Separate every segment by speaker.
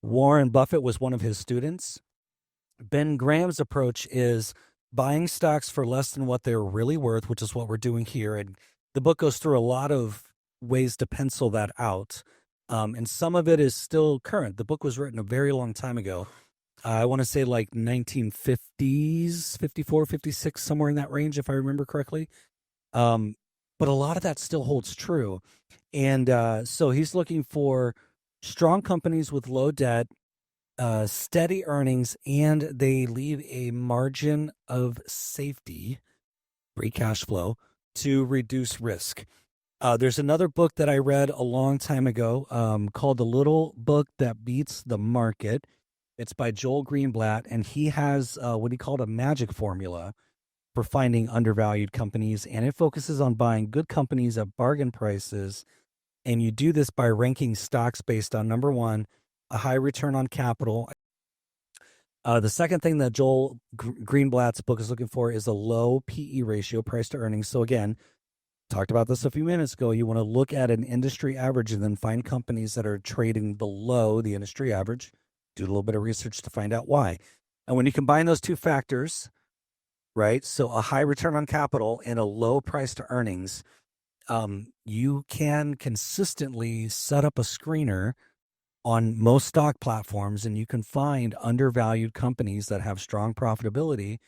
Speaker 1: Warren Buffett was one of his students. Ben Graham's approach is buying stocks for less than what they're really worth, which is what we're doing here. And the book goes through a lot of ways to pencil that out. And some of it is still current. The book was written a very long time ago. I want to say like 1950s, 54, 56, somewhere in that range, if I remember correctly. But a lot of that still holds true. And so he's looking for strong companies with low debt, steady earnings, and they leave a margin of safety, free cash flow, to reduce risk. There's another book that I read a long time ago called The Little Book That Beats the Market. It's by Joel Greenblatt, and he has what he called a magic formula for finding undervalued companies, and it focuses on buying good companies at bargain prices. And you do this by ranking stocks based on, number one, a high return on capital. The second thing that Joel Greenblatt's book is looking for is a low PE ratio, price to earnings. So again, talked about this a few minutes ago. You want to look at an industry average and then find companies that are trading below the industry average. Do a little bit of research to find out why. And when you combine those two factors, right, so a high return on capital and a low price to earnings, you can consistently set up a screener on most stock platforms, and you can find undervalued companies that have strong profitability.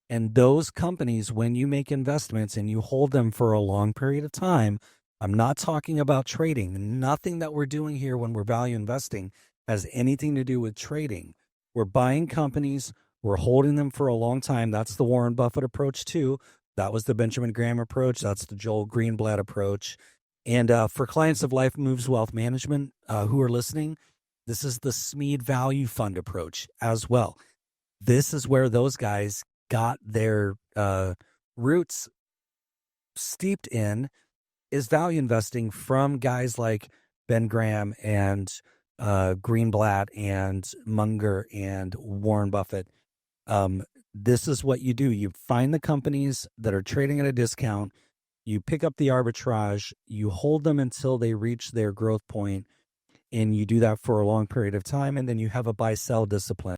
Speaker 1: And those companies, when you make investments and you hold them for a long period of time, I'm not talking about trading. Nothing that we're doing here when we're value investing has anything to do with trading. We're buying companies, we're holding them for a long time. That's the Warren Buffett approach too. That was the Benjamin Graham approach. That's the Joel Greenblatt approach. And for clients of Life Moves Wealth Management who are listening, this is the Smead Value Fund approach as well. This is where those guys got their roots steeped in, is value investing from guys like Ben Graham and Greenblatt and Munger and Warren Buffett. This is what you do. You find the companies that are trading at a discount. You pick up the arbitrage, you hold them until they reach their growth point, and you do that for a long period of time, and then you have a buy-sell discipline.